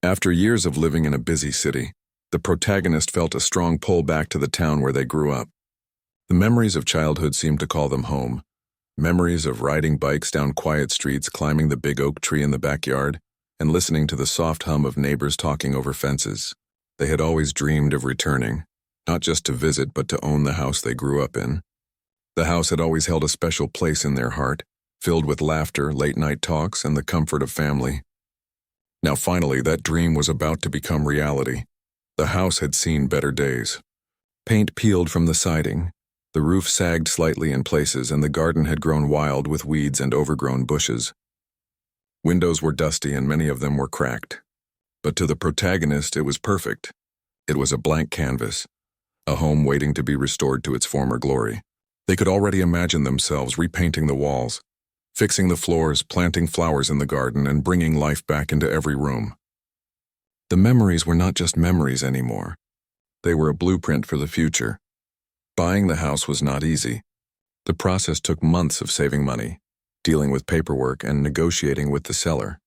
After years of living in a busy city, the protagonist felt a strong pull back to the town where they grew up. The memories of childhood seemed to call them home. Memories of riding bikes down quiet streets, climbing the big oak tree in the backyard, and listening to the soft hum of neighbors talking over fences. They had always dreamed of returning, not just to visit but to own the house they grew up in. The house had always held a special place in their heart, filled with laughter, late-night talks, and the comfort of family. Now finally, that dream was about to become reality. The house had seen better days. Paint peeled from the siding, the roof sagged slightly in places, and the garden had grown wild with weeds and overgrown bushes. Windows were dusty and many of them were cracked. But to the protagonist, it was perfect. It was a blank canvas, a home waiting to be restored to its former glory. They could already imagine themselves repainting the walls, fixing the floors, planting flowers in the garden, and bringing life back into every room. The memories were not just memories anymore. They were a blueprint for the future. Buying the house was not easy. The process took months of saving money, dealing with paperwork, and negotiating with the seller.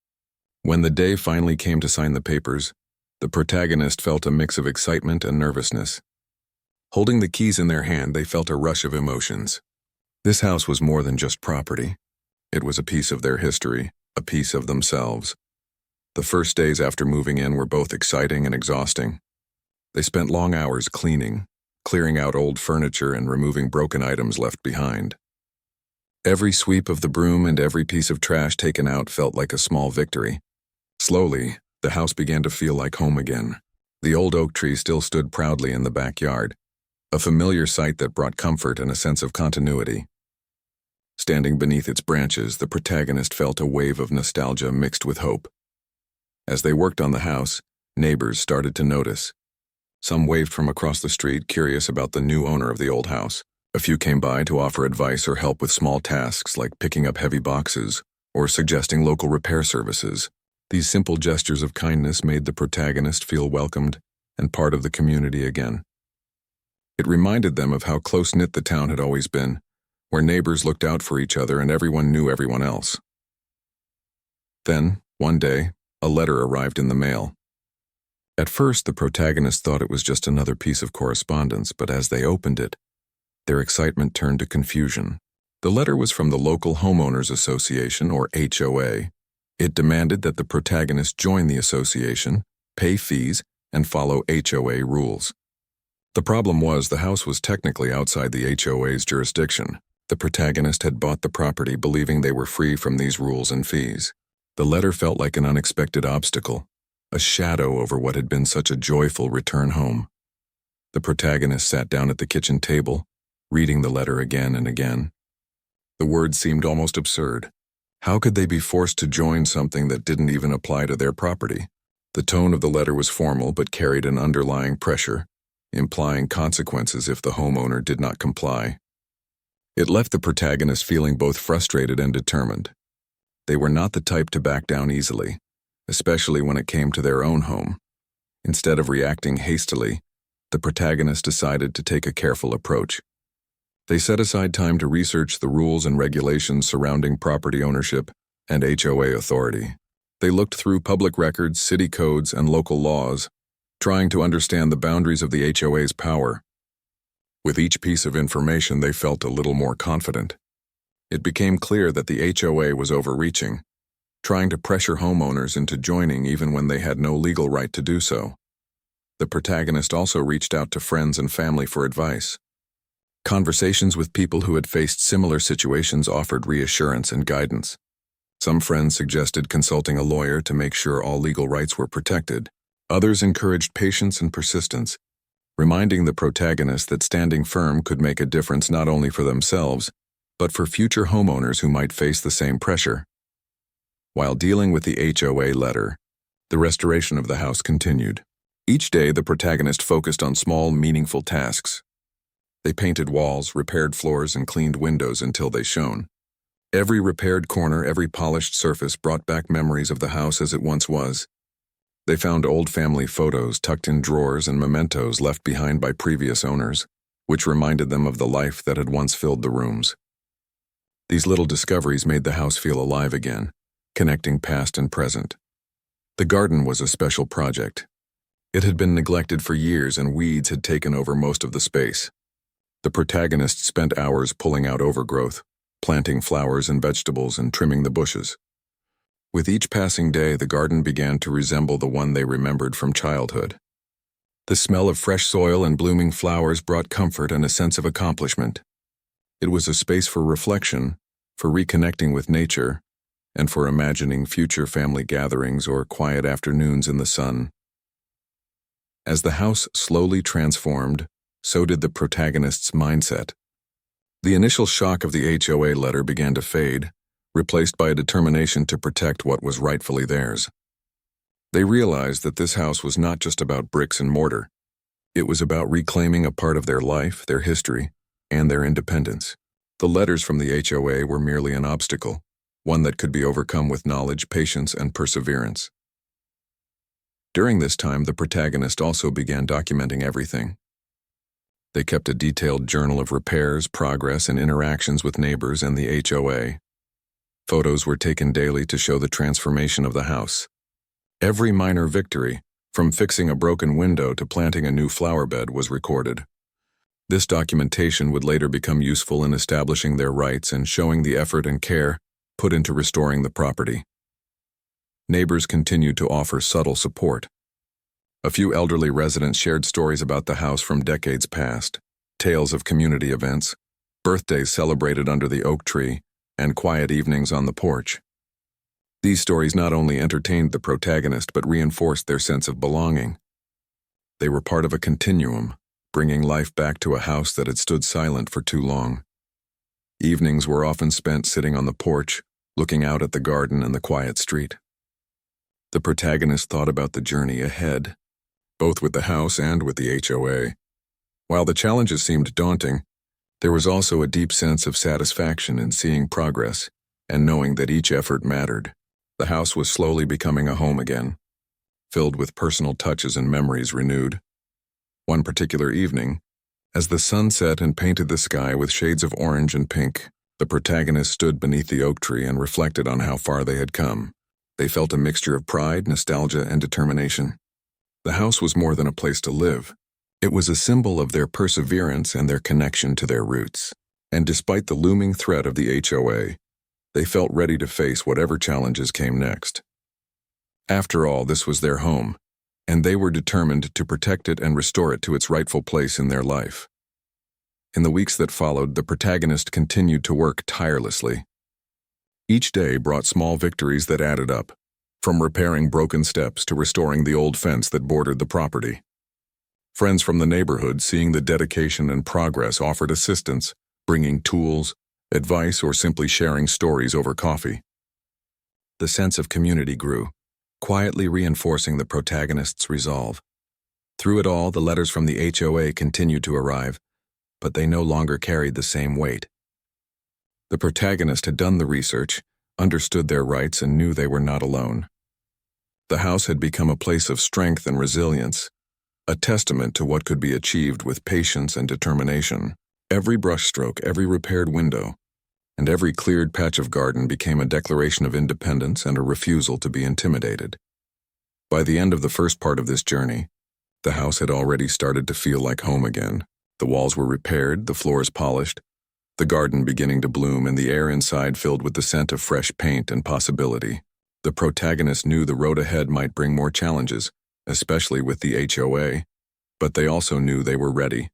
When the day finally came to sign the papers, the protagonist felt a mix of excitement and nervousness. Holding the keys in their hand, they felt a rush of emotions. This house was more than just property. It was a piece of their history, a piece of themselves. The first days after moving in were both exciting and exhausting. They spent long hours cleaning, clearing out old furniture and removing broken items left behind. Every sweep of the broom and every piece of trash taken out felt like a small victory. Slowly, the house began to feel like home again. The old oak tree still stood proudly in the backyard, a familiar sight that brought comfort and a sense of continuity. Standing beneath its branches, the protagonist felt a wave of nostalgia mixed with hope. As they worked on the house, neighbors started to notice. Some waved from across the street, curious about the new owner of the old house. A few came by to offer advice or help with small tasks like picking up heavy boxes or suggesting local repair services. These simple gestures of kindness made the protagonist feel welcomed and part of the community again. It reminded them of how close-knit the town had always been, where neighbors looked out for each other and everyone knew everyone else. Then, one day, a letter arrived in the mail. At first, the protagonist thought it was just another piece of correspondence, but as they opened it, their excitement turned to confusion. The letter was from the local homeowners association, or HOA. It demanded that the protagonist join the association, pay fees, and follow HOA rules. The problem was the house was technically outside the HOA's jurisdiction. The protagonist had bought the property believing they were free from these rules and fees. The letter felt like an unexpected obstacle, a shadow over what had been such a joyful return home. The protagonist sat down at the kitchen table, reading the letter again and again. The words seemed almost absurd. How could they be forced to join something that didn't even apply to their property? The tone of the letter was formal but carried an underlying pressure, implying consequences if the homeowner did not comply. It left the protagonist feeling both frustrated and determined. They were not the type to back down easily, especially when it came to their own home. Instead of reacting hastily, the protagonist decided to take a careful approach. They set aside time to research the rules and regulations surrounding property ownership and HOA authority. They looked through public records, city codes, and local laws, trying to understand the boundaries of the HOA's power. With each piece of information, they felt a little more confident. It became clear that the HOA was overreaching, trying to pressure homeowners into joining even when they had no legal right to do so. The protagonist also reached out to friends and family for advice. Conversations with people who had faced similar situations offered reassurance and guidance. Some friends suggested consulting a lawyer to make sure all legal rights were protected. Others encouraged patience and persistence, reminding the protagonist that standing firm could make a difference not only for themselves, but for future homeowners who might face the same pressure. While dealing with the HOA letter, the restoration of the house continued. Each day, the protagonist focused on small, meaningful tasks. They painted walls, repaired floors, and cleaned windows until they shone. Every repaired corner, every polished surface brought back memories of the house as it once was. They found old family photos tucked in drawers and mementos left behind by previous owners, which reminded them of the life that had once filled the rooms. These little discoveries made the house feel alive again, connecting past and present. The garden was a special project. It had been neglected for years and weeds had taken over most of the space. The protagonist spent hours pulling out overgrowth, planting flowers and vegetables and trimming the bushes. With each passing day, the garden began to resemble the one they remembered from childhood. The smell of fresh soil and blooming flowers brought comfort and a sense of accomplishment. It was a space for reflection, for reconnecting with nature, and for imagining future family gatherings or quiet afternoons in the sun. As the house slowly transformed, so did the protagonist's mindset. The initial shock of the HOA letter began to fade, replaced by a determination to protect what was rightfully theirs. They realized that this house was not just about bricks and mortar. It was about reclaiming a part of their life, their history, and their independence. The letters from the HOA were merely an obstacle, one that could be overcome with knowledge, patience, and perseverance. During this time, the protagonist also began documenting everything. They kept a detailed journal of repairs, progress, and interactions with neighbors and the HOA. Photos were taken daily to show the transformation of the house. Every minor victory, from fixing a broken window to planting a new flower bed, was recorded. This documentation would later become useful in establishing their rights and showing the effort and care put into restoring the property. Neighbors continued to offer subtle support. A few elderly residents shared stories about the house from decades past, tales of community events, birthdays celebrated under the oak tree, and quiet evenings on the porch. These stories not only entertained the protagonist but reinforced their sense of belonging. They were part of a continuum, bringing life back to a house that had stood silent for too long. Evenings were often spent sitting on the porch, looking out at the garden and the quiet street. The protagonist thought about the journey ahead, both with the house and with the HOA. While the challenges seemed daunting, there was also a deep sense of satisfaction in seeing progress and knowing that each effort mattered. The house was slowly becoming a home again, filled with personal touches and memories renewed. One particular evening, as the sun set and painted the sky with shades of orange and pink, the protagonist stood beneath the oak tree and reflected on how far they had come. They felt a mixture of pride, nostalgia, and determination. The house was more than a place to live. It was a symbol of their perseverance and their connection to their roots. And despite the looming threat of the HOA, they felt ready to face whatever challenges came next. After all, this was their home, and they were determined to protect it and restore it to its rightful place in their life. In the weeks that followed, the protagonist continued to work tirelessly. Each day brought small victories that added up, from repairing broken steps to restoring the old fence that bordered the property. Friends from the neighborhood, seeing the dedication and progress, offered assistance, bringing tools, advice, or simply sharing stories over coffee. The sense of community grew, quietly reinforcing the protagonist's resolve. Through it all, the letters from the HOA continued to arrive, but they no longer carried the same weight. The protagonist had done the research, understood their rights, and knew they were not alone. The house had become a place of strength and resilience, a testament to what could be achieved with patience and determination. Every brushstroke, every repaired window, and every cleared patch of garden became a declaration of independence and a refusal to be intimidated. By the end of the first part of this journey, the house had already started to feel like home again. The walls were repaired, the floors polished, the garden beginning to bloom, and the air inside filled with the scent of fresh paint and possibility. The protagonist knew the road ahead might bring more challenges, especially with the HOA, but they also knew they were ready.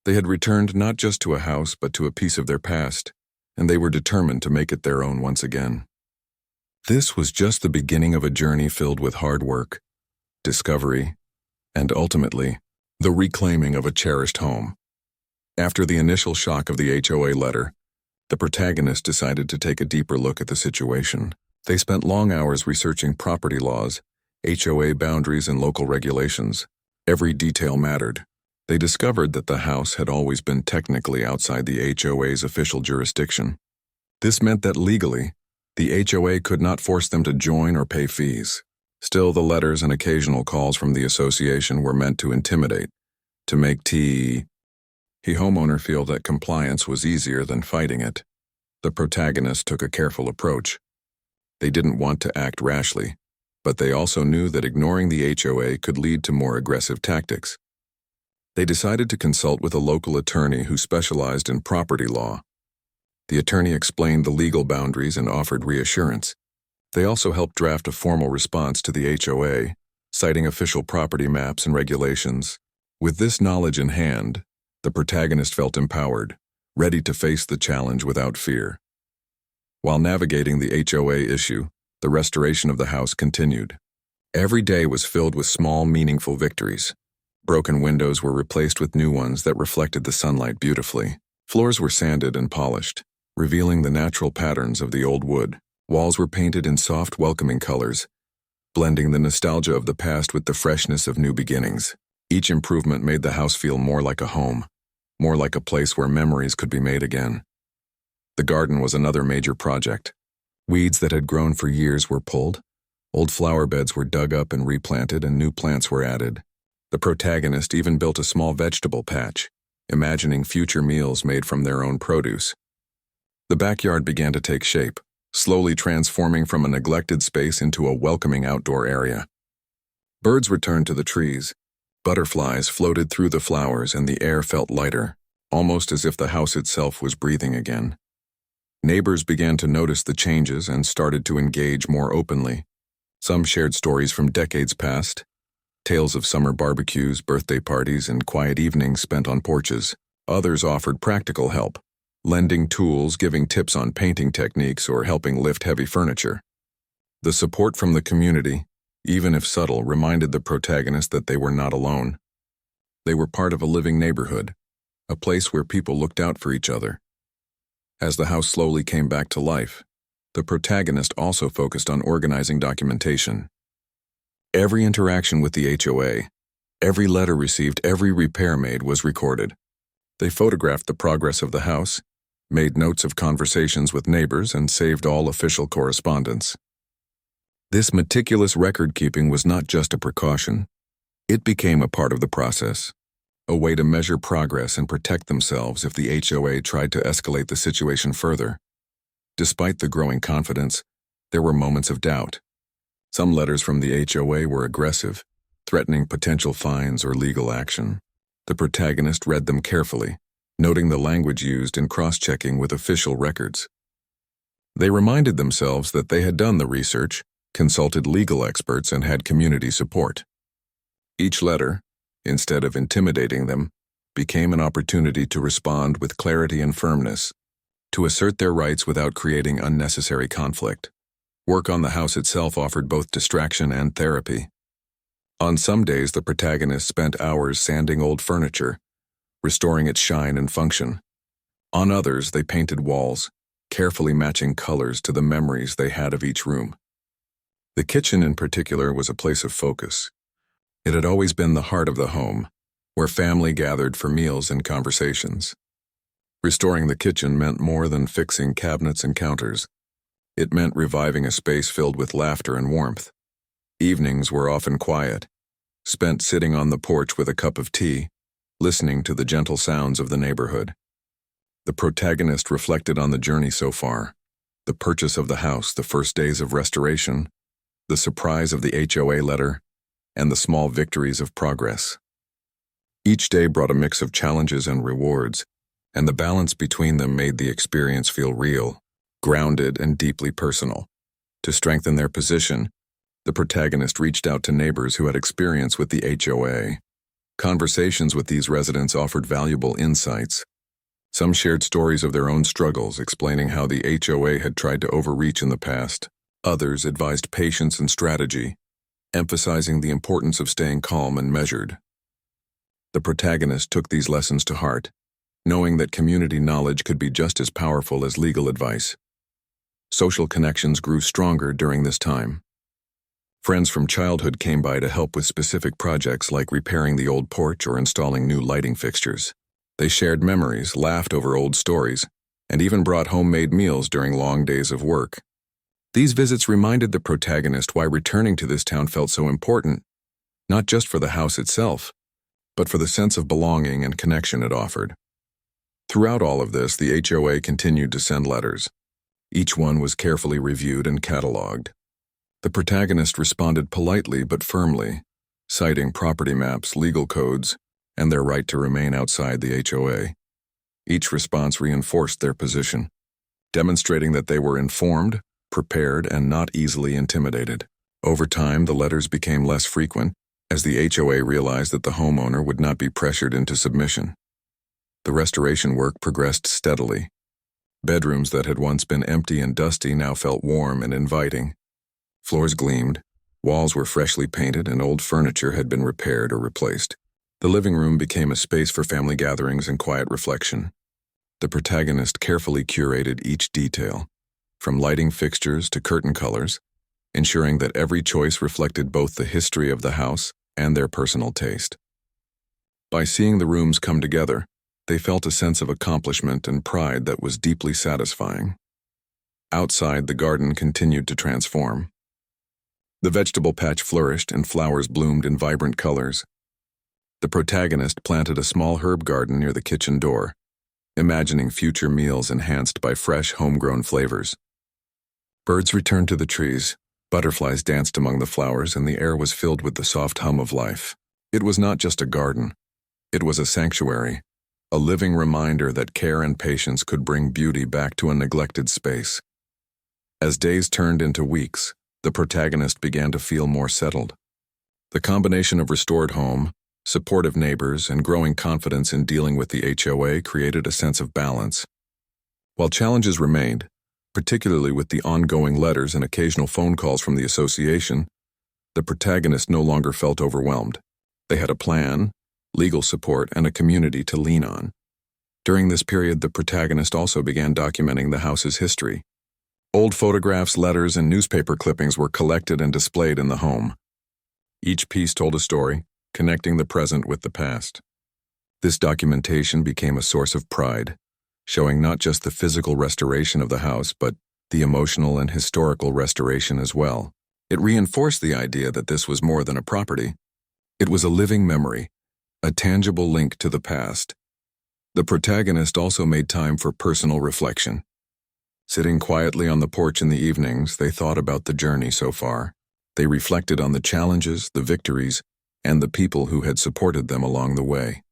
They had returned not just to a house, but to a piece of their past, and they were determined to make it their own once again. This was just the beginning of a journey filled with hard work, discovery, and ultimately, the reclaiming of a cherished home. After the initial shock of the HOA letter, the protagonist decided to take a deeper look at the situation. They spent long hours researching property laws, HOA boundaries, and local regulations. Every detail mattered. They discovered that the house had always been technically outside the HOA's official jurisdiction. This meant that legally, the HOA could not force them to join or pay fees. Still, the letters and occasional calls from the association were meant to intimidate, to make the homeowner feel that compliance was easier than fighting it. The protagonist took a careful approach. They didn't want to act rashly, but they also knew that ignoring the HOA could lead to more aggressive tactics. They decided to consult with a local attorney who specialized in property law. The attorney explained the legal boundaries and offered reassurance. They also helped draft a formal response to the HOA, citing official property maps and regulations. With this knowledge in hand, the protagonist felt empowered, ready to face the challenge without fear. While navigating the HOA issue, the restoration of the house continued. Every day was filled with small, meaningful victories. Broken windows were replaced with new ones that reflected the sunlight beautifully. Floors were sanded and polished, revealing the natural patterns of the old wood. Walls were painted in soft, welcoming colors, blending the nostalgia of the past with the freshness of new beginnings. Each improvement made the house feel more like a home, more like a place where memories could be made again. The garden was another major project. Weeds that had grown for years were pulled, old flower beds were dug up and replanted, and new plants were added. The protagonist even built a small vegetable patch, imagining future meals made from their own produce. The backyard began to take shape, slowly transforming from a neglected space into a welcoming outdoor area. Birds returned to the trees. Butterflies floated through the flowers, and the air felt lighter, almost as if the house itself was breathing again. Neighbors began to notice the changes and started to engage more openly. Some shared stories from decades past, tales of summer barbecues, birthday parties, and quiet evenings spent on porches. Others offered practical help, lending tools, giving tips on painting techniques, or helping lift heavy furniture. The support from the community, even if subtle, reminded the protagonist that they were not alone. They were part of a living neighborhood, a place where people looked out for each other. As the house slowly came back to life, the protagonist also focused on organizing documentation. Every interaction with the HOA, every letter received, every repair made was recorded. They photographed the progress of the house, made notes of conversations with neighbors, and saved all official correspondence. This meticulous record-keeping was not just a precaution. It became a part of the process, a way to measure progress and protect themselves if the HOA tried to escalate the situation further. Despite the growing confidence, there were moments of doubt. Some letters from the HOA were aggressive, threatening potential fines or legal action. The protagonist read them carefully, noting the language used and cross-checking with official records. They reminded themselves that they had done the research, consulted legal experts, and had community support. Each letter, instead of intimidating them, became an opportunity to respond with clarity and firmness, to assert their rights without creating unnecessary conflict. Work on the house itself offered both distraction and therapy. On some days, the protagonist spent hours sanding old furniture, restoring its shine and function. On others, they painted walls, carefully matching colors to the memories they had of each room. The kitchen in particular was a place of focus. It had always been the heart of the home, where family gathered for meals and conversations. Restoring the kitchen meant more than fixing cabinets and counters. It meant reviving a space filled with laughter and warmth. Evenings were often quiet, spent sitting on the porch with a cup of tea, listening to the gentle sounds of the neighborhood. The protagonist reflected on the journey so far, the purchase of the house, the first days of restoration, the surprise of the HOA letter, and the small victories of progress. Each day brought a mix of challenges and rewards, and the balance between them made the experience feel real, grounded, and deeply personal. To strengthen their position, the protagonist reached out to neighbors who had experience with the HOA. Conversations with these residents offered valuable insights. Some shared stories of their own struggles, explaining how the HOA had tried to overreach in the past. Others advised patience and strategy, emphasizing the importance of staying calm and measured. The protagonist took these lessons to heart, knowing that community knowledge could be just as powerful as legal advice. Social connections grew stronger during this time. Friends from childhood came by to help with specific projects like repairing the old porch or installing new lighting fixtures. They shared memories, laughed over old stories, and even brought homemade meals during long days of work. These visits reminded the protagonist why returning to this town felt so important, not just for the house itself, but for the sense of belonging and connection it offered. Throughout all of this, the HOA continued to send letters. Each one was carefully reviewed and cataloged. The protagonist responded politely but firmly, citing property maps, legal codes, and their right to remain outside the HOA. Each response reinforced their position, demonstrating that they were informed, prepared, and not easily intimidated. Over time, the letters became less frequent, as the HOA realized that the homeowner would not be pressured into submission. The restoration work progressed steadily. Bedrooms that had once been empty and dusty now felt warm and inviting. Floors gleamed, walls were freshly painted, and old furniture had been repaired or replaced. The living room became a space for family gatherings and quiet reflection. The protagonist carefully curated each detail, from lighting fixtures to curtain colors, ensuring that every choice reflected both the history of the house and their personal taste. By seeing the rooms come together, they felt a sense of accomplishment and pride that was deeply satisfying. Outside, the garden continued to transform. The vegetable patch flourished and flowers bloomed in vibrant colors. The protagonist planted a small herb garden near the kitchen door, imagining future meals enhanced by fresh, homegrown flavors. Birds returned to the trees, butterflies danced among the flowers, and the air was filled with the soft hum of life. It was not just a garden. It was a sanctuary, a living reminder that care and patience could bring beauty back to a neglected space. As days turned into weeks, the protagonist began to feel more settled. The combination of restored home, supportive neighbors, and growing confidence in dealing with the HOA created a sense of balance. While challenges remained, particularly with the ongoing letters and occasional phone calls from the association, the protagonist no longer felt overwhelmed. They had a plan, legal support, and a community to lean on. During this period, the protagonist also began documenting the house's history. Old photographs, letters, and newspaper clippings were collected and displayed in the home. Each piece told a story, connecting the present with the past. This documentation became a source of pride, showing not just the physical restoration of the house, but the emotional and historical restoration as well. It reinforced the idea that this was more than a property. It was a living memory, a tangible link to the past. The protagonist also made time for personal reflection. Sitting quietly on the porch in the evenings, they thought about the journey so far. They reflected on the challenges, the victories, and the people who had supported them along the way.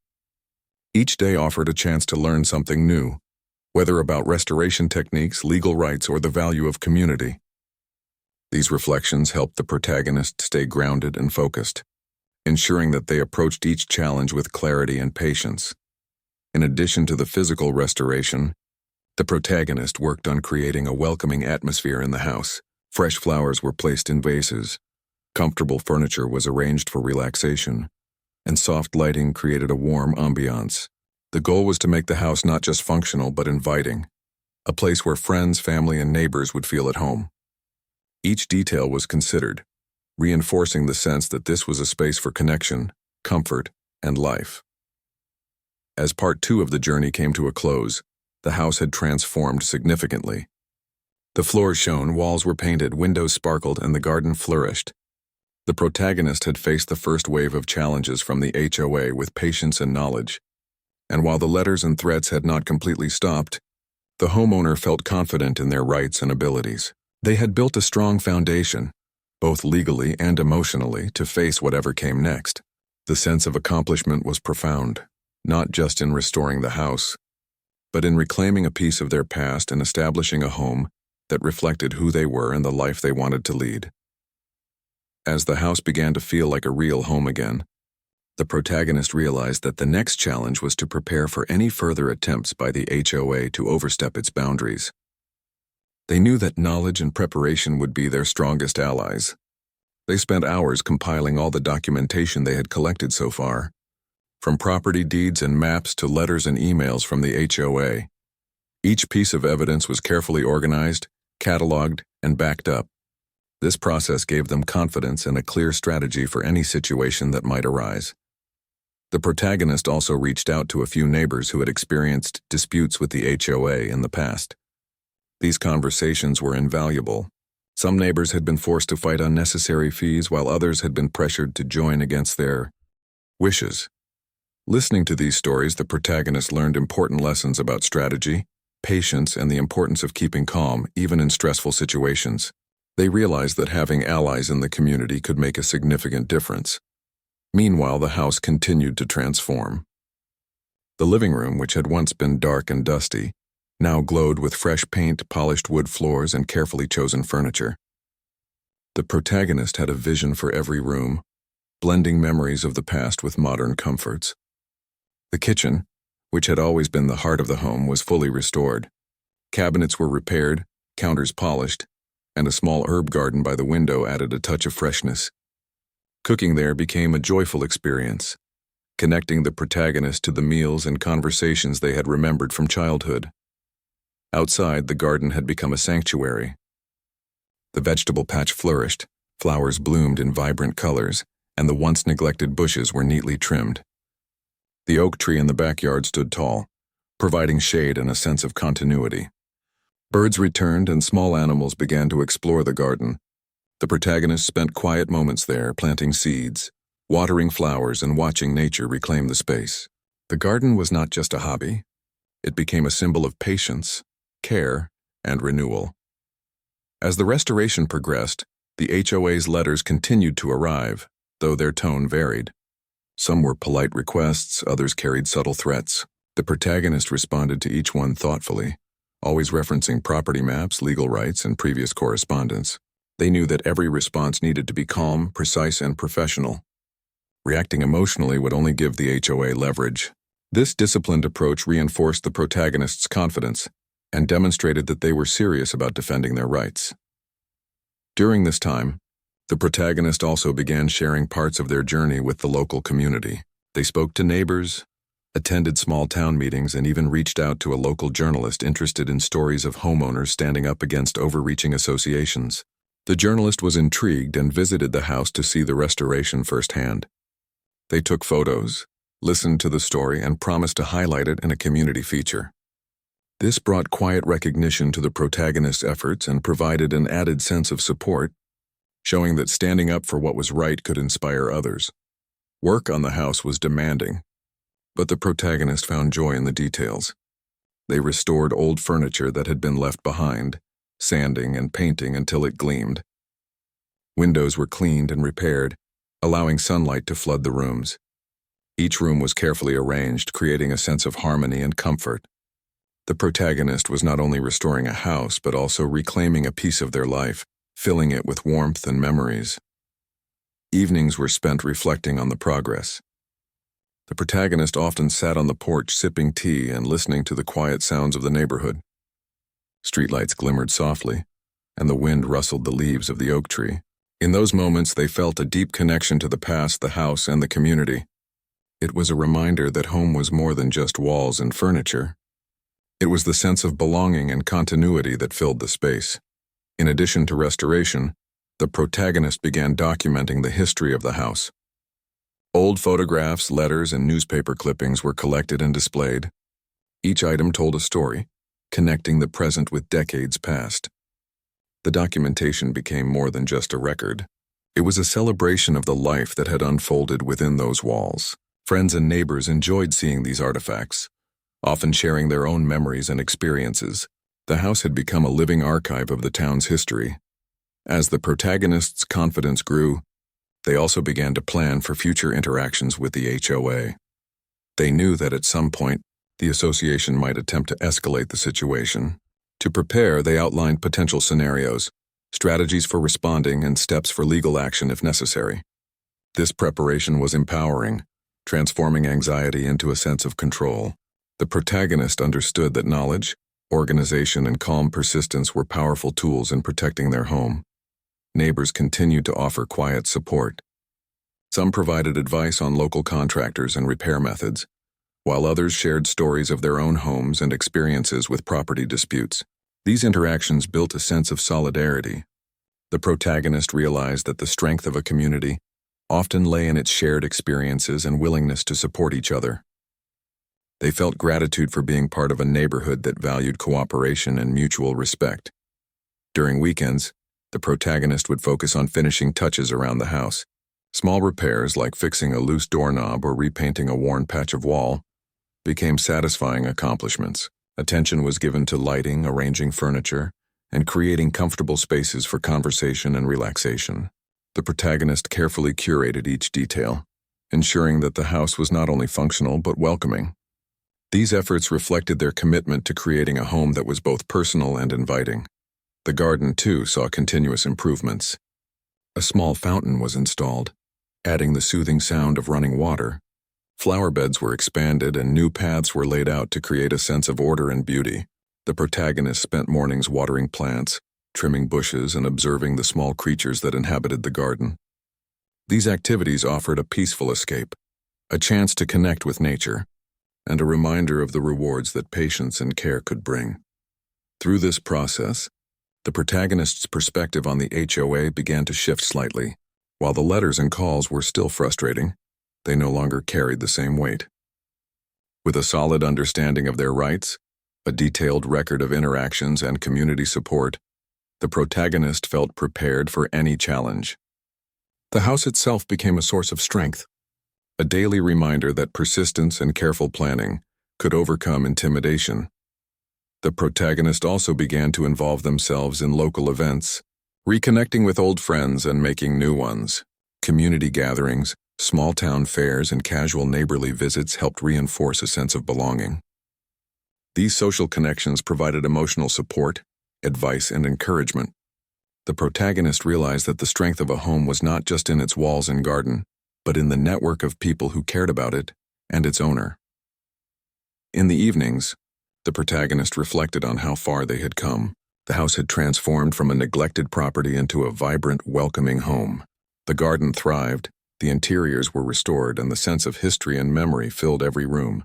Each day offered a chance to learn something new, whether about restoration techniques, legal rights, or the value of community. These reflections helped the protagonist stay grounded and focused, ensuring that they approached each challenge with clarity and patience. In addition to the physical restoration, the protagonist worked on creating a welcoming atmosphere in the house. Fresh flowers were placed in vases, comfortable furniture was arranged for relaxation, and soft lighting created a warm ambiance. The goal was to make the house not just functional but inviting, a place where friends, family, and neighbors would feel at home. Each detail was considered, reinforcing the sense that this was a space for connection, comfort, and life. As part 2 of the journey came to a close, the house had transformed significantly. The floors shone, walls were painted, windows sparkled, and the garden flourished. The protagonist had faced the first wave of challenges from the HOA with patience and knowledge, and while the letters and threats had not completely stopped, the homeowner felt confident in their rights and abilities. They had built a strong foundation, both legally and emotionally, to face whatever came next. The sense of accomplishment was profound, not just in restoring the house, but in reclaiming a piece of their past and establishing a home that reflected who they were and the life they wanted to lead. As the house began to feel like a real home again, the protagonist realized that the next challenge was to prepare for any further attempts by the HOA to overstep its boundaries. They knew that knowledge and preparation would be their strongest allies. They spent hours compiling all the documentation they had collected so far, from property deeds and maps to letters and emails from the HOA. Each piece of evidence was carefully organized, cataloged, and backed up. This process gave them confidence and a clear strategy for any situation that might arise. The protagonist also reached out to a few neighbors who had experienced disputes with the HOA in the past. These conversations were invaluable. Some neighbors had been forced to fight unnecessary fees, while others had been pressured to join against their wishes. Listening to these stories, the protagonist learned important lessons about strategy, patience, and the importance of keeping calm, even in stressful situations. They realized that having allies in the community could make a significant difference. Meanwhile, the house continued to transform. The living room, which had once been dark and dusty, now glowed with fresh paint, polished wood floors, and carefully chosen furniture. The protagonist had a vision for every room, blending memories of the past with modern comforts. The kitchen, which had always been the heart of the home, was fully restored. Cabinets were repaired, counters polished, and a small herb garden by the window added a touch of freshness. Cooking there became a joyful experience, connecting the protagonist to the meals and conversations they had remembered from childhood. Outside, the garden had become a sanctuary. The vegetable patch flourished, flowers bloomed in vibrant colors, and the once neglected bushes were neatly trimmed. The oak tree in the backyard stood tall, providing shade and a sense of continuity. Birds returned and small animals began to explore the garden. The protagonist spent quiet moments there, planting seeds, watering flowers, and watching nature reclaim the space. The garden was not just a hobby. It became a symbol of patience, care, and renewal. As the restoration progressed, the HOA's letters continued to arrive, though their tone varied. Some were polite requests, others carried subtle threats. The protagonist responded to each one thoughtfully, always referencing property maps, legal rights, and previous correspondence. They knew that every response needed to be calm, precise, and professional. Reacting emotionally would only give the HOA leverage. This disciplined approach reinforced the protagonist's confidence and demonstrated that they were serious about defending their rights. During this time, the protagonist also began sharing parts of their journey with the local community. They spoke to neighbors, attended small town meetings, and even reached out to a local journalist interested in stories of homeowners standing up against overreaching associations. The journalist was intrigued and visited the house to see the restoration firsthand. They took photos, listened to the story, and promised to highlight it in a community feature. This brought quiet recognition to the protagonist's efforts and provided an added sense of support, showing that standing up for what was right could inspire others. Work on the house was demanding, but the protagonist found joy in the details. They restored old furniture that had been left behind, sanding and painting until it gleamed. Windows were cleaned and repaired, allowing sunlight to flood the rooms. Each room was carefully arranged, creating a sense of harmony and comfort. The protagonist was not only restoring a house, but also reclaiming a piece of their life, filling it with warmth and memories. Evenings were spent reflecting on the progress. The protagonist often sat on the porch sipping tea and listening to the quiet sounds of the neighborhood. Streetlights glimmered softly, and the wind rustled the leaves of the oak tree. In those moments, they felt a deep connection to the past, the house, and the community. It was a reminder that home was more than just walls and furniture. It was the sense of belonging and continuity that filled the space. In addition to restoration, the protagonist began documenting the history of the house. Old photographs, letters, and newspaper clippings were collected and displayed. Each item told a story, connecting the present with decades past. The documentation became more than just a record. It was a celebration of the life that had unfolded within those walls. Friends and neighbors enjoyed seeing these artifacts, often sharing their own memories and experiences. The house had become a living archive of the town's history. As the protagonist's confidence grew, they also began to plan for future interactions with the HOA. They knew that at some point, the association might attempt to escalate the situation. To prepare, they outlined potential scenarios, strategies for responding, and steps for legal action if necessary. This preparation was empowering, transforming anxiety into a sense of control. The protagonist understood that knowledge, organization, and calm persistence were powerful tools in protecting their home. Neighbors continued to offer quiet support. Some provided advice on local contractors and repair methods, while others shared stories of their own homes and experiences with property disputes. These interactions built a sense of solidarity. The protagonist realized that the strength of a community often lay in its shared experiences and willingness to support each other. They felt gratitude for being part of a neighborhood that valued cooperation and mutual respect. During weekends, the protagonist would focus on finishing touches around the house. Small repairs like fixing a loose doorknob or repainting a worn patch of wall became satisfying accomplishments. Attention was given to lighting, arranging furniture, and creating comfortable spaces for conversation and relaxation. The protagonist carefully curated each detail, ensuring that the house was not only functional but welcoming. These efforts reflected their commitment to creating a home that was both personal and inviting. The garden, too, saw continuous improvements. A small fountain was installed, adding the soothing sound of running water. Flower beds were expanded and new paths were laid out to create a sense of order and beauty. The protagonist spent mornings watering plants, trimming bushes, and observing the small creatures that inhabited the garden. These activities offered a peaceful escape, a chance to connect with nature, and a reminder of the rewards that patience and care could bring. Through this process, the protagonist's perspective on the HOA began to shift slightly. While the letters and calls were still frustrating, they no longer carried the same weight. With a solid understanding of their rights, a detailed record of interactions, and community support, the protagonist felt prepared for any challenge. The house itself became a source of strength, a daily reminder that persistence and careful planning could overcome intimidation. The protagonist also began to involve themselves in local events, reconnecting with old friends and making new ones. Community gatherings, small-town fairs, and casual neighborly visits helped reinforce a sense of belonging. These social connections provided emotional support, advice, and encouragement. The protagonist realized that the strength of a home was not just in its walls and garden, but in the network of people who cared about it and its owner. In the evenings, the protagonist reflected on how far they had come. The house had transformed from a neglected property into a vibrant, welcoming home. The garden thrived, the interiors were restored, and the sense of history and memory filled every room.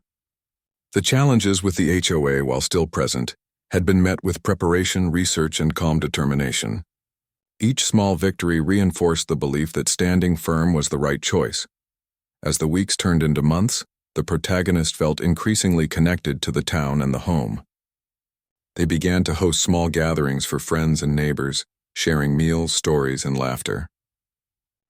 The challenges with the HOA, while still present, had been met with preparation, research, and calm determination. Each small victory reinforced the belief that standing firm was the right choice. As the weeks turned into months, the protagonist felt increasingly connected to the town and the home. They began to host small gatherings for friends and neighbors, sharing meals, stories, and laughter.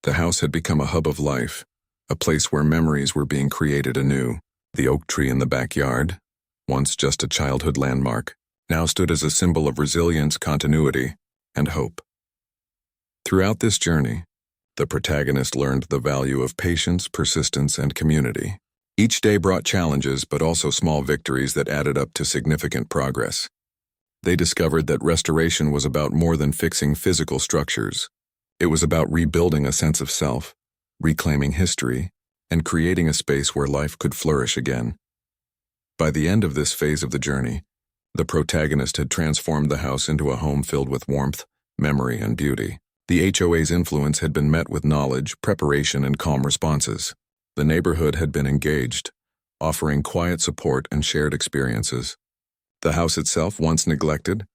The house had become a hub of life, a place where memories were being created anew. The oak tree in the backyard, once just a childhood landmark, now stood as a symbol of resilience, continuity, and hope. Throughout this journey, the protagonist learned the value of patience, persistence, and community. Each day brought challenges, but also small victories that added up to significant progress. They discovered that restoration was about more than fixing physical structures. It was about rebuilding a sense of self, reclaiming history, and creating a space where life could flourish again. By the end of this phase of the journey, the protagonist had transformed the house into a home filled with warmth, memory, and beauty. The HOA's influence had been met with knowledge, preparation, and calm responses. The neighborhood had been engaged, offering quiet support and shared experiences. The house itself, once neglected,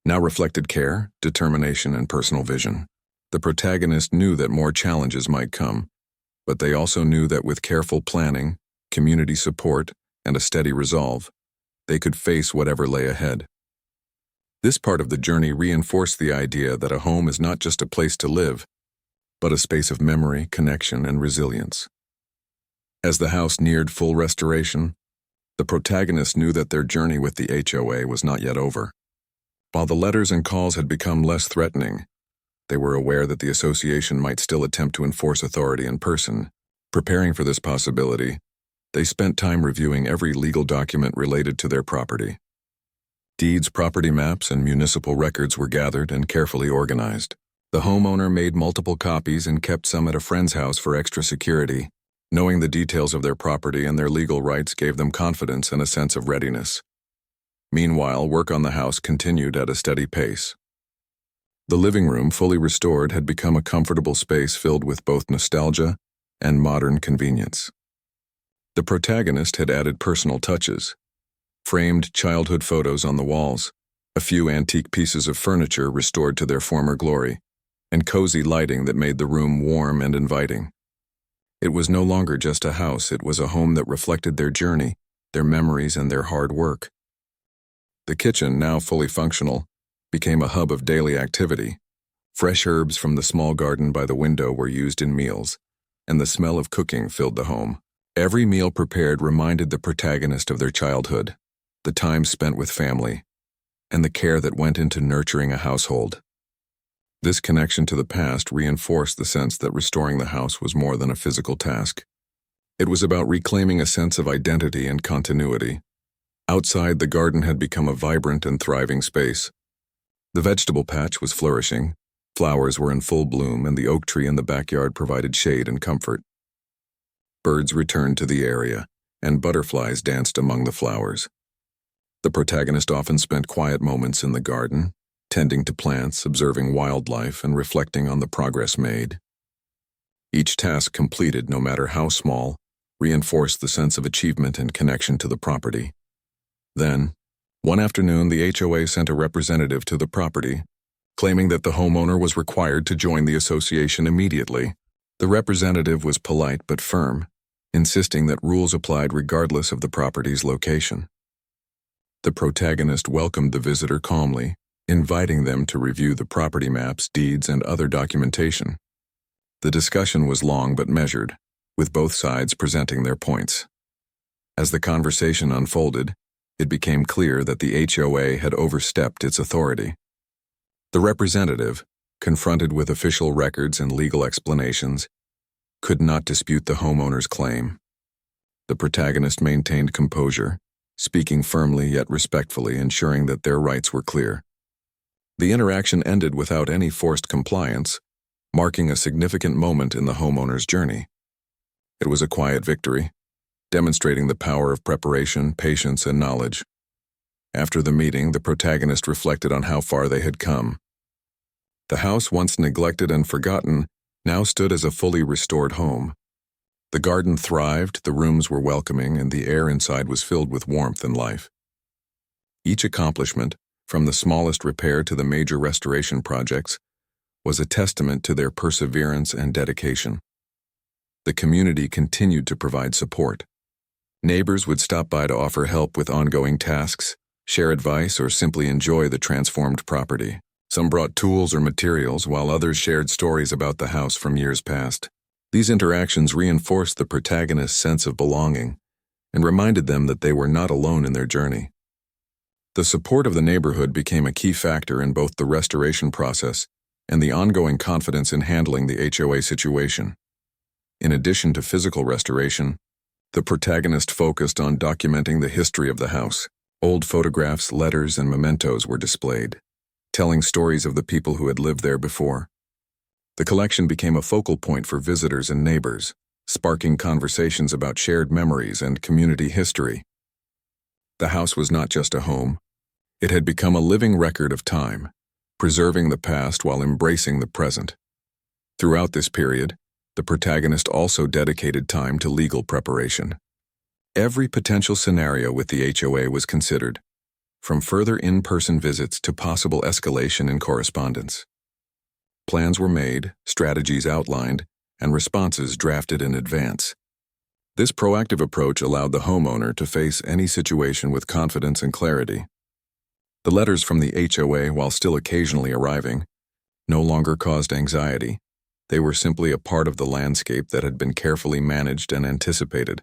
now reflected care, determination, and personal vision. The protagonist knew that more challenges might come, but they also knew that with careful planning, community support, and a steady resolve, they could face whatever lay ahead. This part of the journey reinforced the idea that a home is not just a place to live, but a space of memory, connection, and resilience. As the house neared full restoration, the protagonist knew that their journey with the HOA was not yet over. While the letters and calls had become less threatening, they were aware that the association might still attempt to enforce authority in person. Preparing for this possibility, they spent time reviewing every legal document related to their property. Deeds, property maps, and municipal records were gathered and carefully organized. The homeowner made multiple copies and kept some at a friend's house for extra security. Knowing the details of their property and their legal rights gave them confidence and a sense of readiness. Meanwhile, work on the house continued at a steady pace. The living room, fully restored, had become a comfortable space filled with both nostalgia and modern convenience. The protagonist had added personal touches, framed childhood photos on the walls, a few antique pieces of furniture restored to their former glory, and cozy lighting that made the room warm and inviting. It was no longer just a house, it was a home that reflected their journey, their memories, and their hard work. The kitchen, now fully functional, became a hub of daily activity. Fresh herbs from the small garden by the window were used in meals, and the smell of cooking filled the home. Every meal prepared reminded the protagonist of their childhood, the time spent with family, and the care that went into nurturing a household. This connection to the past reinforced the sense that restoring the house was more than a physical task. It was about reclaiming a sense of identity and continuity. Outside, the garden had become a vibrant and thriving space. The vegetable patch was flourishing, flowers were in full bloom, and the oak tree in the backyard provided shade and comfort. Birds returned to the area, and butterflies danced among the flowers. The protagonist often spent quiet moments in the garden, tending to plants, observing wildlife, and reflecting on the progress made. Each task completed, no matter how small, reinforced the sense of achievement and connection to the property. Then, one afternoon, the HOA sent a representative to the property, claiming that the homeowner was required to join the association immediately. The representative was polite but firm, insisting that rules applied regardless of the property's location. The protagonist welcomed the visitor calmly, inviting them to review the property maps, deeds, and other documentation. The discussion was long but measured, with both sides presenting their points. As the conversation unfolded, it became clear that the HOA had overstepped its authority. The representative, confronted with official records and legal explanations, could not dispute the homeowner's claim. The protagonist maintained composure, speaking firmly yet respectfully, ensuring that their rights were clear. The interaction ended without any forced compliance, marking a significant moment in the homeowner's journey. It was a quiet victory, demonstrating the power of preparation, patience, and knowledge. After the meeting, the protagonist reflected on how far they had come. The house, once neglected and forgotten, now stood as a fully restored home. The garden thrived, the rooms were welcoming, and the air inside was filled with warmth and life. Each accomplishment, from the smallest repair to the major restoration projects, was a testament to their perseverance and dedication. The community continued to provide support. Neighbors would stop by to offer help with ongoing tasks, share advice, or simply enjoy the transformed property. Some brought tools or materials, while others shared stories about the house from years past. These interactions reinforced the protagonist's sense of belonging and reminded them that they were not alone in their journey. The support of the neighborhood became a key factor in both the restoration process and the ongoing confidence in handling the HOA situation. In addition to physical restoration, the protagonist focused on documenting the history of the house. Old photographs, letters, and mementos were displayed, telling stories of the people who had lived there before. The collection became a focal point for visitors and neighbors, sparking conversations about shared memories and community history. The house was not just a home. It had become a living record of time, preserving the past while embracing the present. Throughout this period, the protagonist also dedicated time to legal preparation. Every potential scenario with the HOA was considered, from further in-person visits to possible escalation in correspondence. Plans were made, strategies outlined, and responses drafted in advance. This proactive approach allowed the homeowner to face any situation with confidence and clarity. The letters from the HOA, while still occasionally arriving, no longer caused anxiety. They were simply a part of the landscape that had been carefully managed and anticipated.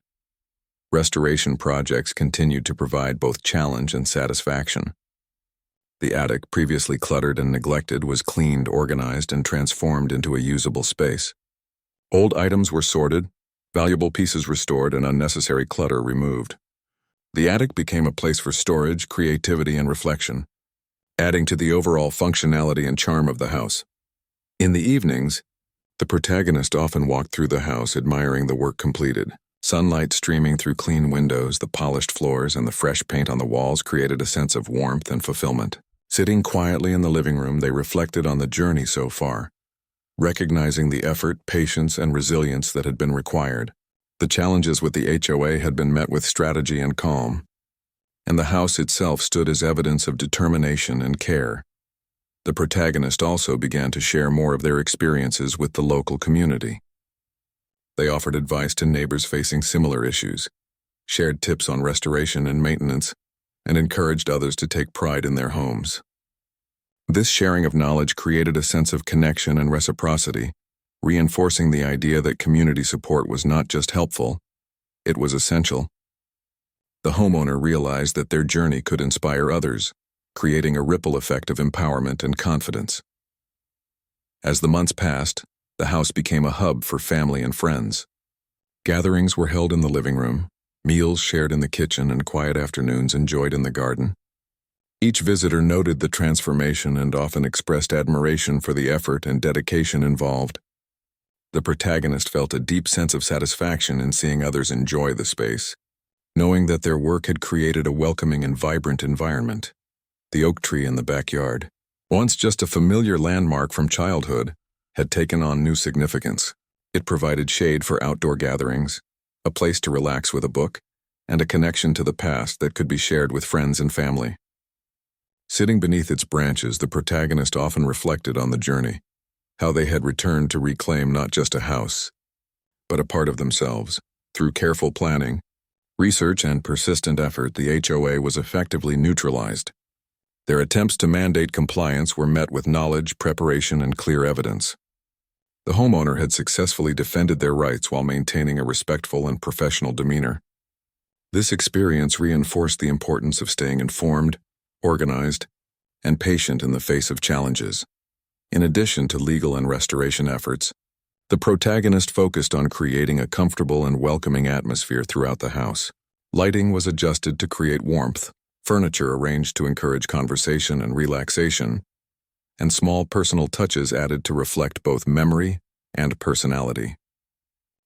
Restoration projects continued to provide both challenge and satisfaction. The attic, previously cluttered and neglected, was cleaned, organized, and transformed into a usable space. Old items were sorted, valuable pieces restored, and unnecessary clutter removed. The attic became a place for storage, creativity, and reflection, adding to the overall functionality and charm of the house. In the evenings, the protagonist often walked through the house admiring the work completed. Sunlight streaming through clean windows, the polished floors, and the fresh paint on the walls created a sense of warmth and fulfillment. Sitting quietly in the living room, they reflected on the journey so far, recognizing the effort, patience, and resilience that had been required. The challenges with the HOA had been met with strategy and calm, and the house itself stood as evidence of determination and care. The protagonist also began to share more of their experiences with the local community. They offered advice to neighbors facing similar issues, shared tips on restoration and maintenance, and encouraged others to take pride in their homes. This sharing of knowledge created a sense of connection and reciprocity, reinforcing the idea that community support was not just helpful, it was essential. The homeowner realized that their journey could inspire others, creating a ripple effect of empowerment and confidence. As the months passed, the house became a hub for family and friends. Gatherings were held in the living room, meals shared in the kitchen, and quiet afternoons enjoyed in the garden. Each visitor noted the transformation and often expressed admiration for the effort and dedication involved. The protagonist felt a deep sense of satisfaction in seeing others enjoy the space, knowing that their work had created a welcoming and vibrant environment. The oak tree in the backyard, once just a familiar landmark from childhood, had taken on new significance. It provided shade for outdoor gatherings, a place to relax with a book, and a connection to the past that could be shared with friends and family. Sitting beneath its branches, the protagonist often reflected on the journey, how they had returned to reclaim not just a house, but a part of themselves. Through careful planning, research, and persistent effort, the HOA was effectively neutralized. Their attempts to mandate compliance were met with knowledge, preparation, and clear evidence. The homeowner had successfully defended their rights while maintaining a respectful and professional demeanor. This experience reinforced the importance of staying informed, organized, and patient in the face of challenges. In addition to legal and restoration efforts, the protagonist focused on creating a comfortable and welcoming atmosphere throughout the house. Lighting was adjusted to create warmth, furniture arranged to encourage conversation and relaxation, and small personal touches added to reflect both memory and personality.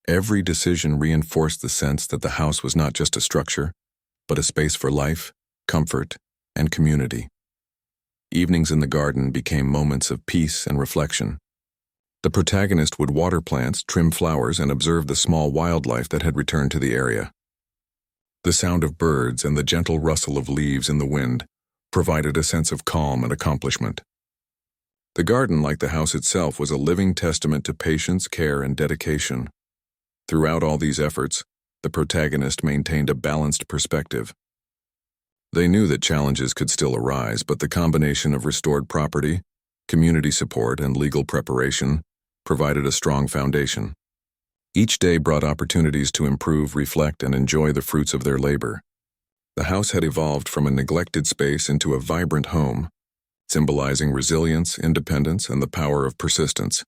Every decision reinforced the sense that the house was not just a structure, but a space for life, comfort, and community. Evenings in the garden became moments of peace and reflection. The protagonist would water plants, trim flowers, and observe the small wildlife that had returned to the area. The sound of birds and the gentle rustle of leaves in the wind provided a sense of calm and accomplishment. The garden, like the house itself, was a living testament to patience, care, and dedication. Throughout all these efforts, the protagonist maintained a balanced perspective. They knew that challenges could still arise, but the combination of restored property, community support, and legal preparation provided a strong foundation. Each day brought opportunities to improve, reflect, and enjoy the fruits of their labor. The house had evolved from a neglected space into a vibrant home, symbolizing resilience, independence, and the power of persistence.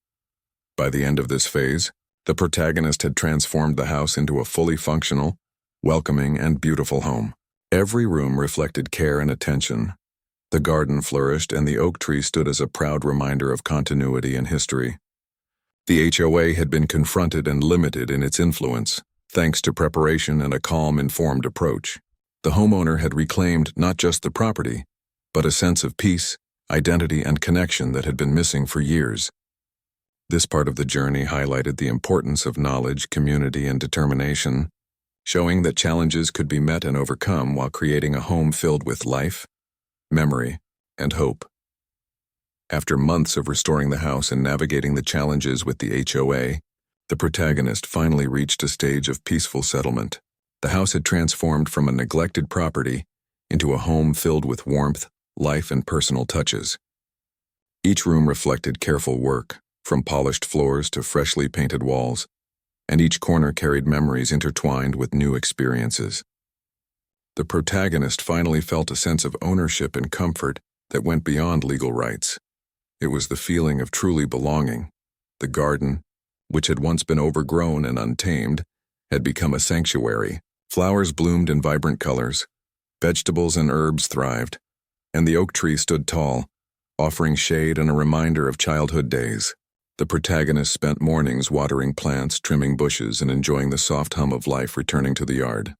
By the end of this phase, the protagonist had transformed the house into a fully functional, welcoming, and beautiful home. Every room reflected care and attention. The garden flourished, and the oak tree stood as a proud reminder of continuity and history. The HOA had been confronted and limited in its influence, thanks to preparation and a calm, informed approach. The homeowner had reclaimed not just the property, but a sense of peace, identity, and connection that had been missing for years. This part of the journey highlighted the importance of knowledge, community, and determination, showing that challenges could be met and overcome while creating a home filled with life, memory, and hope. After months of restoring the house and navigating the challenges with the HOA, the protagonist finally reached a stage of peaceful settlement. The house had transformed from a neglected property into a home filled with warmth, life, and personal touches. Each room reflected careful work, from polished floors to freshly painted walls, and each corner carried memories intertwined with new experiences. The protagonist finally felt a sense of ownership and comfort that went beyond legal rights. It was the feeling of truly belonging. The garden, which had once been overgrown and untamed, had become a sanctuary. Flowers bloomed in vibrant colors, vegetables and herbs thrived, and the oak tree stood tall, offering shade and a reminder of childhood days. The protagonist spent mornings watering plants, trimming bushes, and enjoying the soft hum of life returning to the yard.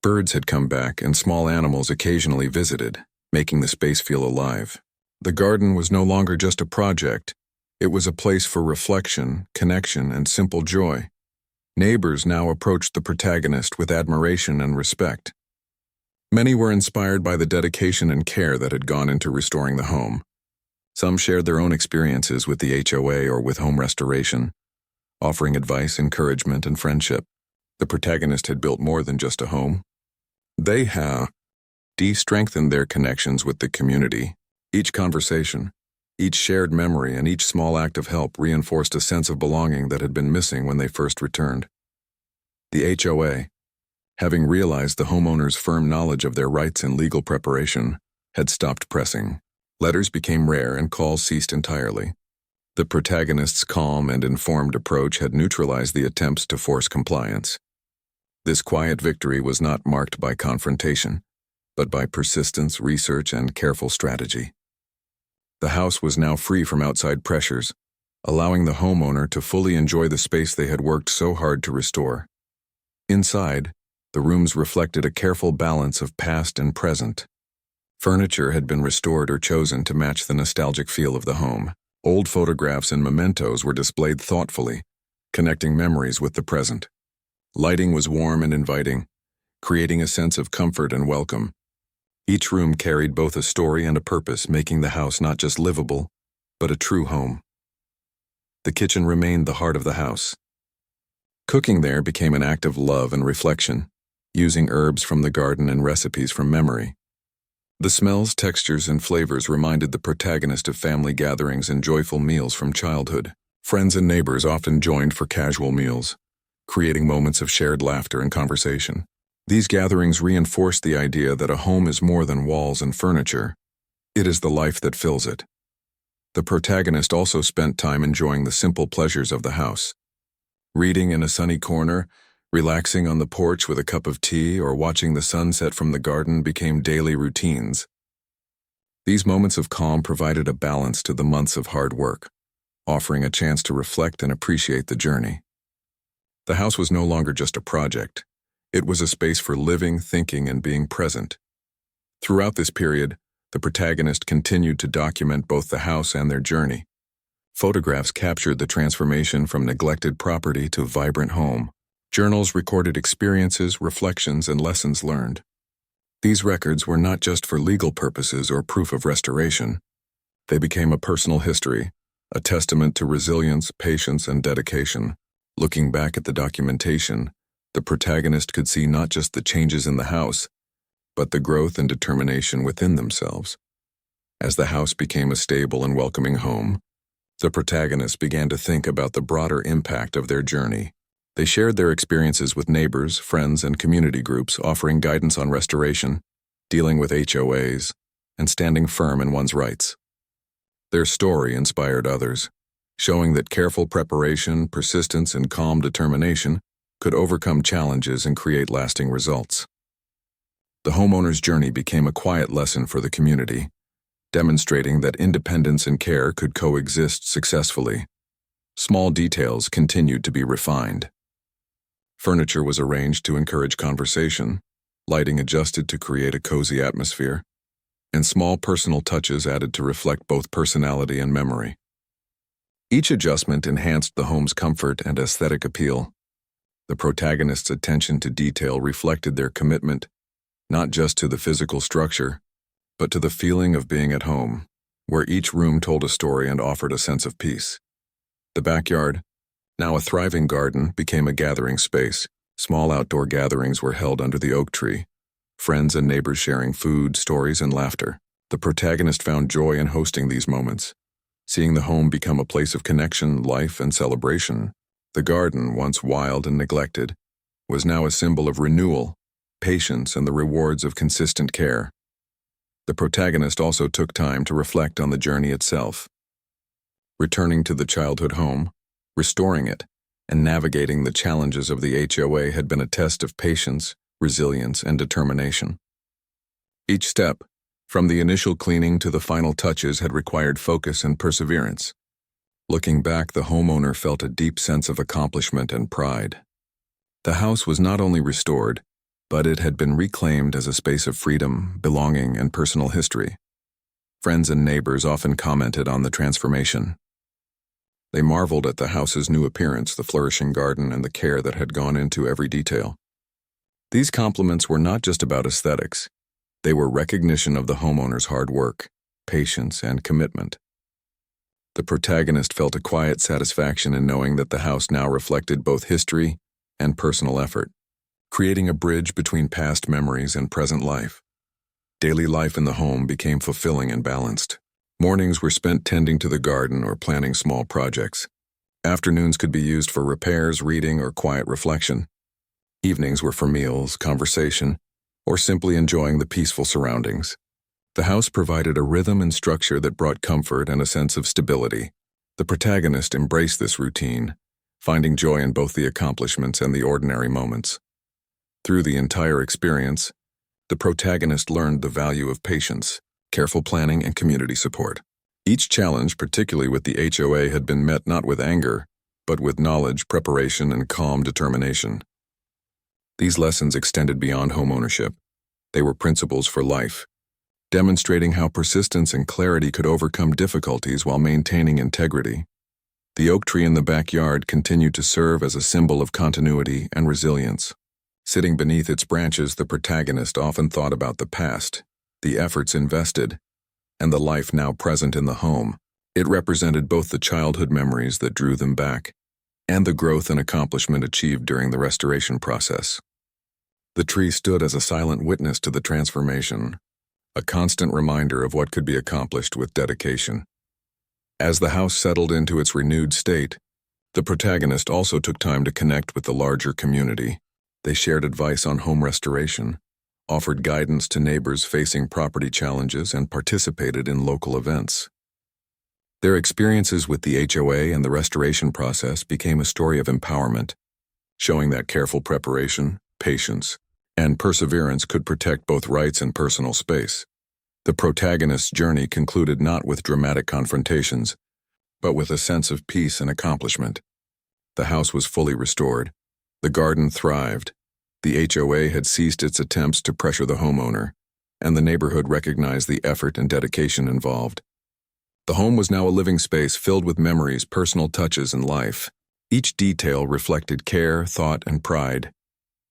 Birds had come back, and small animals occasionally visited, making the space feel alive. The garden was no longer just a project. It was a place for reflection, connection, and simple joy. Neighbors now approached the protagonist with admiration and respect. Many were inspired by the dedication and care that had gone into restoring the home. Some shared their own experiences with the HOA or with home restoration, offering advice, encouragement, and friendship. The protagonist had built more than just a home. They had strengthened their connections with the community. Each conversation, each shared memory, and each small act of help reinforced a sense of belonging that had been missing when they first returned. The HOA, having realized the homeowner's firm knowledge of their rights and legal preparation, had stopped pressing. Letters became rare and calls ceased entirely. The protagonist's calm and informed approach had neutralized the attempts to force compliance. This quiet victory was not marked by confrontation, but by persistence, research, and careful strategy. The house was now free from outside pressures, allowing the homeowner to fully enjoy the space they had worked so hard to restore. Inside, the rooms reflected a careful balance of past and present. Furniture had been restored or chosen to match the nostalgic feel of the home. Old photographs and mementos were displayed thoughtfully, connecting memories with the present. Lighting was warm and inviting, creating a sense of comfort and welcome. Each room carried both a story and a purpose, making the house not just livable, but a true home. The kitchen remained the heart of the house. Cooking there became an act of love and reflection, using herbs from the garden and recipes from memory. The smells, textures, and flavors reminded the protagonist of family gatherings and joyful meals from childhood. Friends and neighbors often joined for casual meals, creating moments of shared laughter and conversation. These gatherings reinforced the idea that a home is more than walls and furniture. It is the life that fills it. The protagonist also spent time enjoying the simple pleasures of the house. Reading in a sunny corner, relaxing on the porch with a cup of tea, or watching the sunset from the garden became daily routines. These moments of calm provided a balance to the months of hard work, offering a chance to reflect and appreciate the journey. The house was no longer just a project. It was a space for living, thinking, and being present. Throughout this period, the protagonist continued to document both the house and their journey. Photographs captured the transformation from neglected property to vibrant home. Journals recorded experiences, reflections, and lessons learned. These records were not just for legal purposes or proof of restoration. They became a personal history, a testament to resilience, patience, and dedication. Looking back at the documentation, the protagonist could see not just the changes in the house, but the growth and determination within themselves. As the house became a stable and welcoming home, the protagonist began to think about the broader impact of their journey. They shared their experiences with neighbors, friends, and community groups, offering guidance on restoration, dealing with HOAs, and standing firm in one's rights. Their story inspired others, showing that careful preparation, persistence, and calm determination could overcome challenges and create lasting results. The homeowner's journey became a quiet lesson for the community, demonstrating that independence and care could coexist successfully. Small details continued to be refined. Furniture was arranged to encourage conversation, lighting adjusted to create a cozy atmosphere, and small personal touches added to reflect both personality and memory. Each adjustment enhanced the home's comfort and aesthetic appeal. The protagonist's attention to detail reflected their commitment, not just to the physical structure, but to the feeling of being at home, where each room told a story and offered a sense of peace. The backyard, now a thriving garden, became a gathering space. Small outdoor gatherings were held under the oak tree, friends and neighbors sharing food, stories, and laughter. The protagonist found joy in hosting these moments, seeing the home become a place of connection, life, and celebration. The garden, once wild and neglected, was now a symbol of renewal, patience, and the rewards of consistent care. The protagonist also took time to reflect on the journey itself. Returning to the childhood home, restoring it, and navigating the challenges of the HOA had been a test of patience, resilience, and determination. Each step, from the initial cleaning to the final touches, had required focus and perseverance. Looking back, the homeowner felt a deep sense of accomplishment and pride. The house was not only restored, but it had been reclaimed as a space of freedom, belonging, and personal history. Friends and neighbors often commented on the transformation. They marveled at the house's new appearance, the flourishing garden, and the care that had gone into every detail. These compliments were not just about aesthetics. They were recognition of the homeowner's hard work, patience, and commitment. The protagonist felt a quiet satisfaction in knowing that the house now reflected both history and personal effort, creating a bridge between past memories and present life. Daily life in the home became fulfilling and balanced. Mornings were spent tending to the garden or planning small projects. Afternoons could be used for repairs, reading, or quiet reflection. Evenings were for meals, conversation, or simply enjoying the peaceful surroundings. The house provided a rhythm and structure that brought comfort and a sense of stability. The protagonist embraced this routine, finding joy in both the accomplishments and the ordinary moments. Through the entire experience, the protagonist learned the value of patience, careful planning, and community support. Each challenge, particularly with the HOA, had been met not with anger, but with knowledge, preparation, and calm determination. These lessons extended beyond homeownership. They were principles for life, demonstrating how persistence and clarity could overcome difficulties while maintaining integrity. The oak tree in the backyard continued to serve as a symbol of continuity and resilience. Sitting beneath its branches, the protagonist often thought about the past, the efforts invested, and the life now present in the home. It represented both the childhood memories that drew them back and the growth and accomplishment achieved during the restoration process. The tree stood as a silent witness to the transformation, a constant reminder of what could be accomplished with dedication. As the house settled into its renewed state, the protagonist also took time to connect with the larger community. They shared advice on home restoration, offered guidance to neighbors facing property challenges, and participated in local events. Their experiences with the HOA and the restoration process became a story of empowerment, showing that careful preparation, patience, and perseverance could protect both rights and personal space. The protagonist's journey concluded not with dramatic confrontations, but with a sense of peace and accomplishment. The house was fully restored. The garden thrived. The HOA had ceased its attempts to pressure the homeowner, and the neighborhood recognized the effort and dedication involved. The home was now a living space filled with memories, personal touches, and life. Each detail reflected care, thought, and pride.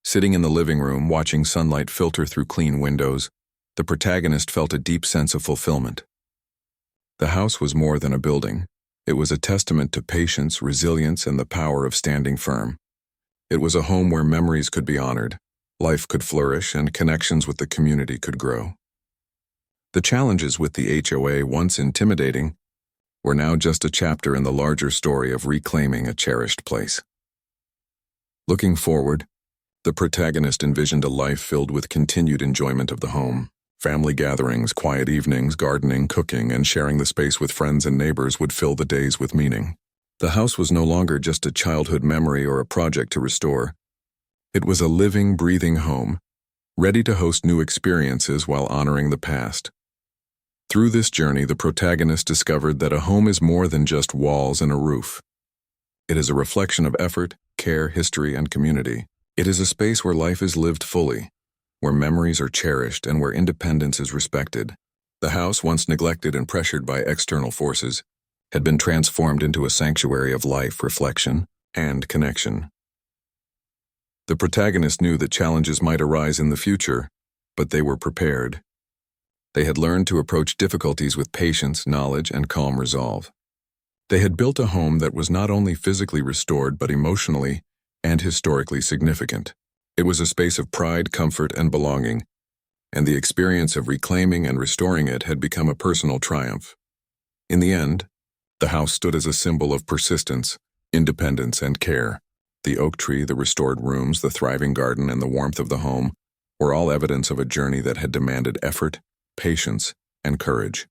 Sitting in the living room, watching sunlight filter through clean windows, the protagonist felt a deep sense of fulfillment. The house was more than a building. It was a testament to patience, resilience, and the power of standing firm. It was a home where memories could be honored, life could flourish, and connections with the community could grow. The challenges with the HOA, once intimidating, were now just a chapter in the larger story of reclaiming a cherished place. Looking forward, the protagonist envisioned a life filled with continued enjoyment of the home. Family gatherings, quiet evenings, gardening, cooking, and sharing the space with friends and neighbors would fill the days with meaning. The house was no longer just a childhood memory or a project to restore. It was a living, breathing home, ready to host new experiences while honoring the past. Through this journey, the protagonist discovered that a home is more than just walls and a roof. It is a reflection of effort, care, history, and community. It is a space where life is lived fully, where memories are cherished, and where independence is respected. The house, once neglected and pressured by external forces, had been transformed into a sanctuary of life, reflection, and connection. The protagonist knew that challenges might arise in the future, but they were prepared. They had learned to approach difficulties with patience, knowledge, and calm resolve. They had built a home that was not only physically restored but emotionally and historically significant. It was a space of pride, comfort, and belonging, and the experience of reclaiming and restoring it had become a personal triumph. In the end, the house stood as a symbol of persistence, independence, and care. The oak tree, the restored rooms, the thriving garden, and the warmth of the home were all evidence of a journey that had demanded effort, patience, and courage.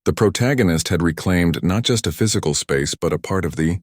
The protagonist had reclaimed not just a physical space but a part of the